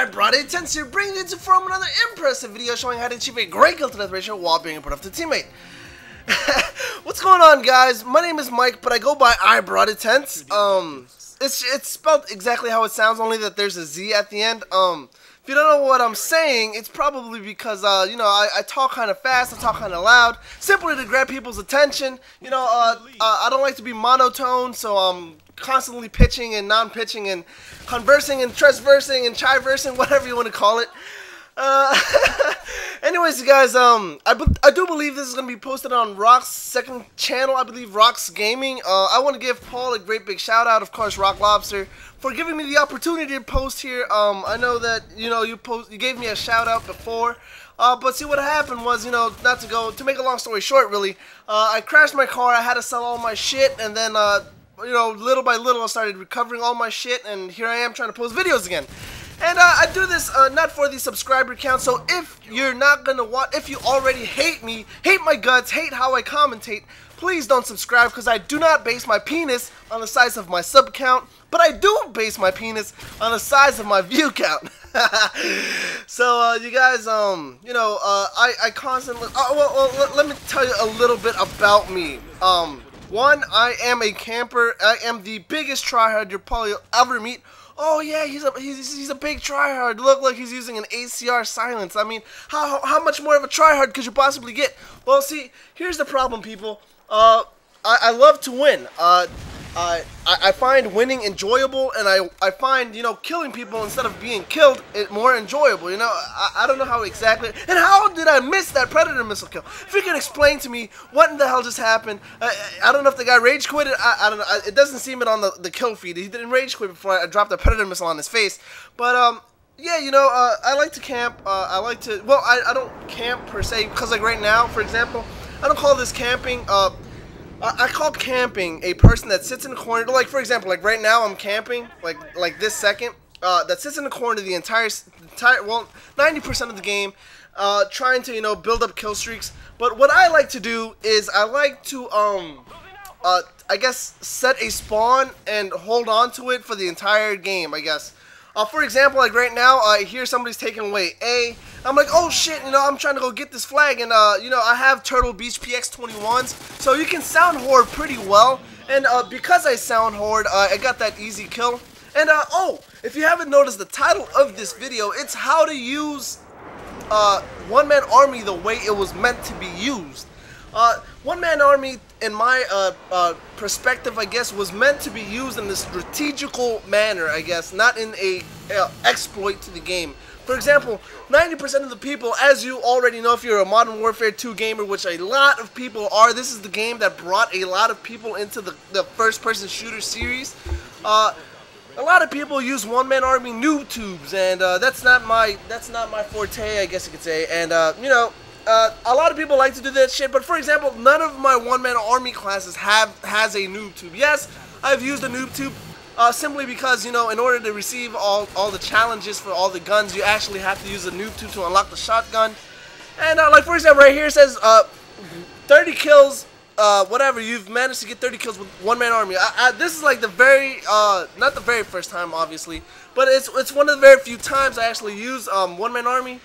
iBroughtATentz here, bringing you from another impressive video showing how to achieve a great kill to death ratio while being a productive teammate. What's going on, guys? My name is Mike, but I go by iBroughtATentz. It's spelled exactly how it sounds, only that there's a Z at the end. If you don't know what I'm saying, it's probably because, you know, I talk kind of fast, I talk kind of loud, simply to grab people's attention. You know, I don't like to be monotone, so I'm constantly pitching and non-pitching and conversing and transversing and chai-versing, whatever you want to call it. Anyways, you guys, I do believe this is going to be posted on Rock's second channel, I believe, Rock's Gaming. I want to give Paul a great big shout out, of course, Rock Lobster, for giving me the opportunity to post here. I know that, you know, you gave me a shout out before, but see, what happened was, you know, to make a long story short, really, I crashed my car, I had to sell all my shit, and then, you know, little by little I started recovering all my shit, and here I am trying to post videos again. And I do this not for the subscriber count, so if you're not gonna if you already hate me, hate my guts, hate how I commentate, please don't subscribe, because I do not base my penis on the size of my sub count, but I do base my penis on the size of my view count. So you guys, you know, I constantly, well, let me tell you a little bit about me. One, I am a camper. I am the biggest tryhard you'll probably ever meet. Oh yeah, he's a big tryhard. Look like he's using an ACR silence. I mean, how much more of a tryhard could you possibly get? Well, see, here's the problem, people. I love to win. I find winning enjoyable, and I find, you know, killing people instead of being killed more enjoyable. You know, I don't know how exactly. And how did I miss that predator missile kill? If you can explain to me what in the hell just happened. I don't know if the guy rage quitted. I don't know. It doesn't seem it on the kill feed. He didn't rage quit before I dropped the predator missile on his face. But yeah, you know, I like to camp. I like to. Well, I don't camp per se, because like right now, for example, I don't call this camping. I call camping a person that sits in the corner. Like, for example, like right now I'm camping, like this second, that sits in the corner the entire well, 90% of the game, trying to, you know, build up kill streaks. But what I like to do is I like to, I guess, set a spawn and hold on to it for the entire game, I guess. For example, like right now, I hear somebody's taking away A. I'm like, oh shit, you know, I'm trying to go get this flag, and you know, I have Turtle Beach PX21s, so you can sound horde pretty well. And because I sound horde, I got that easy kill. And oh, if you haven't noticed the title of this video, it's how to use one-man army the way it was meant to be used. One-man army, in my perspective, I guess, was meant to be used in a strategical manner, I guess, not in a exploit to the game. For example, 90% of the people, as you already know if you're a Modern Warfare 2 gamer, which a lot of people are, this is the game that brought a lot of people into the first-person shooter series. A lot of people use one-man army noob tubes, and that's not my forte, I guess you could say. And you know, a lot of people like to do that shit, but for example, none of my one-man army classes has a noob tube. Yes, I've used a noob tube simply because, you know, in order to receive all the challenges for all the guns, you actually have to use a noob tube to unlock the shotgun. And like, for example, right here it says 30 kills, whatever, you've managed to get 30 kills with one-man army. This is like the very, not the very first time, obviously, but it's one of the very few times I actually use one-man army.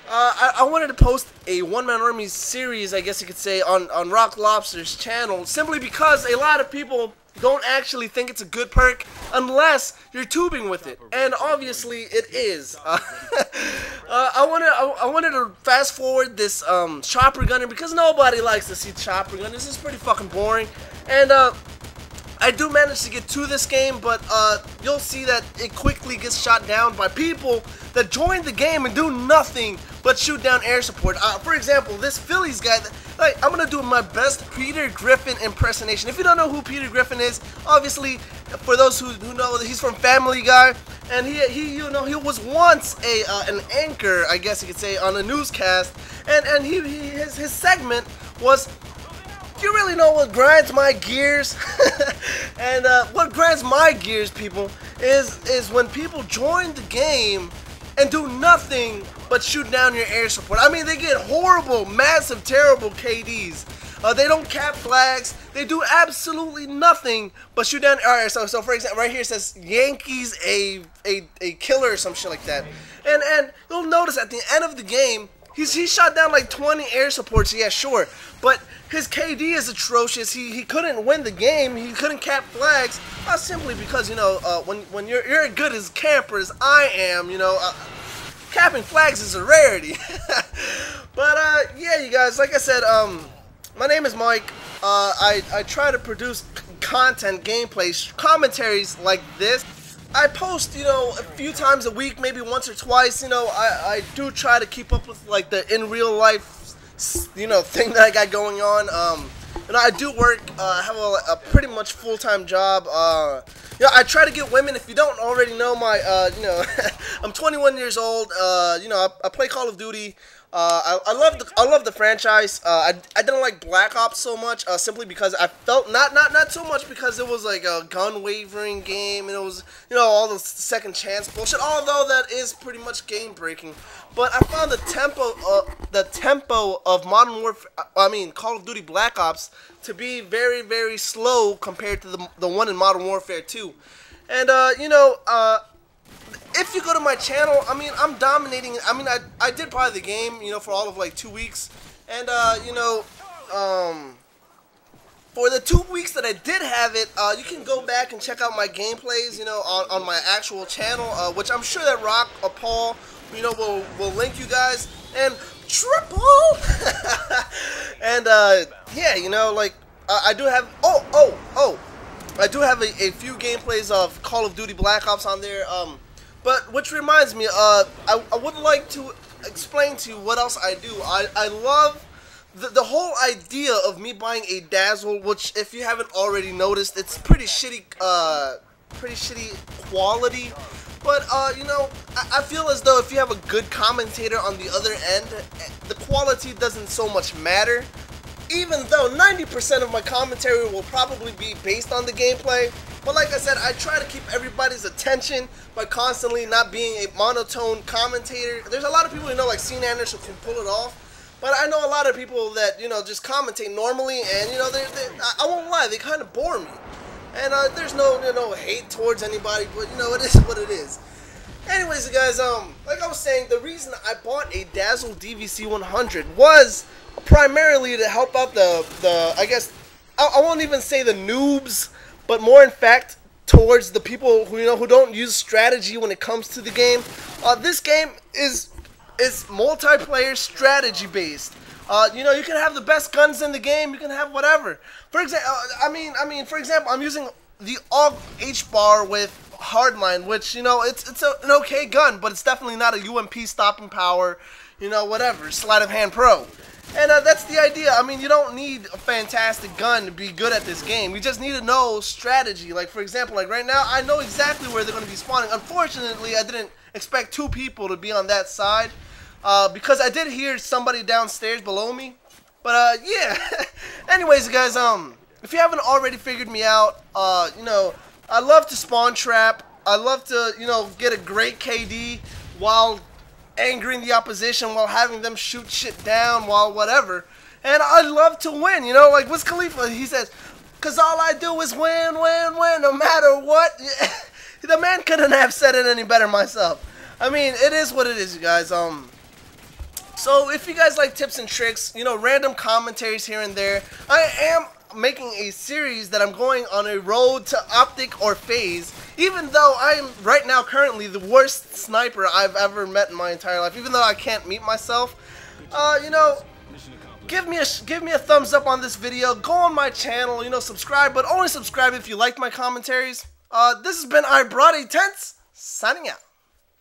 I wanted to post a one-man army series, I guess you could say, on Rock Lobster's channel, simply because a lot of people don't actually think it's a good perk unless you're tubing with it, and obviously it is. I wanted to fast forward this chopper gunner, because nobody likes to see chopper gun. This is pretty fucking boring, and I do manage to get to this game, but you'll see that it quickly gets shot down by people that join the game and do nothing but shoot down air support. For example, this Phillies guy, like, I'm gonna do my best Peter Griffin impersonation. If you don't know who Peter Griffin is, obviously, for those who know, he's from Family Guy, and he you know, he was once an anchor, I guess you could say, on a newscast, and his segment was, you really know what grinds my gears? And what grinds my gears, people, is when people join the game and do nothing but shoot down your air support. I mean, they get horrible, massive, terrible KDs. They don't cap flags. They do absolutely nothing but shoot down. All right, so for example, right here it says Yankees a killer or some shit like that, and you'll notice at the end of the game he shot down like 20 air supports. Yeah, sure, but his KD is atrocious. He couldn't win the game. He couldn't cap flags, simply because when you're good as camper as I am, capping flags is a rarity. But yeah, you guys, like I said, my name is Mike. I try to produce content, gameplays, commentaries like this. I post, a few times a week, maybe once or twice. I do try to keep up with like the in real life, thing that I got going on. I do work. I have a pretty much full-time job. I try to get women. If you don't already know my, I'm 21 years old. I play Call of Duty. I love the franchise. I didn't like Black Ops so much, simply because I felt not so much because it was like a gun wavering game and it was all the second chance bullshit. Although that is pretty much game breaking, but I found the tempo of Modern Warfare, Call of Duty Black Ops, to be very, very slow compared to the one in Modern Warfare 2, and if you go to my channel, I'm dominating. I did buy the game, for all of like 2 weeks, and for the 2 weeks that I did have it, you can go back and check out my gameplays, on my actual channel, which I'm sure that Rock or Paul, will link you guys, and triple, and yeah, I do have. I do have a few gameplays of Call of Duty Black Ops on there. But which reminds me, I would like to explain to you what else I do. I love the whole idea of me buying a Dazzle, which, if you haven't already noticed, it's pretty shitty quality. But I feel as though if you have a good commentator on the other end, the quality doesn't so much matter. Even though 90% of my commentary will probably be based on the gameplay. But like I said, I try to keep everybody's attention by constantly not being a monotone commentator. There's a lot of people, like Sean Anderson, who can pull it off. But I know a lot of people that, just commentate normally, and, I won't lie, they kind of bore me. And there's no hate towards anybody, but, it is what it is. Anyways, guys, like I was saying, the reason I bought a Dazzle DVC 100 was primarily to help out I guess, I won't even say the noobs, but more in fact towards the people who don't use strategy when it comes to the game. This game is multiplayer strategy based. You can have the best guns in the game. You can have whatever. For example, for example, I'm using the AUG H-bar with Hardline, which it's an okay gun, but it's definitely not a UMP stopping power. Whatever, sleight of hand pro. And that's the idea. You don't need a fantastic gun to be good at this game. You just need to know strategy. Like, for example, like right now, I know exactly where they're going to be spawning. Unfortunately, I didn't expect 2 people to be on that side, because I did hear somebody downstairs below me. But, yeah. Anyways, guys, if you haven't already figured me out, I love to spawn trap. I love to, get a great KD while angering the opposition, while having them shoot shit down, while whatever. And I love to win, like Wiz Khalifa, he says, "Cause all I do is win, win, win, no matter what." The man couldn't have said it any better myself. It is what it is, you guys. So if you guys like tips and tricks, random commentaries here and there, I am making a series that I'm going on a road to Optic or Phase, even though I am right now currently the worst sniper I've ever met in my entire life. Even though I can't meet myself, give me a thumbs up on this video. Go on my channel, subscribe, but only subscribe if you like my commentaries. This has been iBroughtATentz, signing out.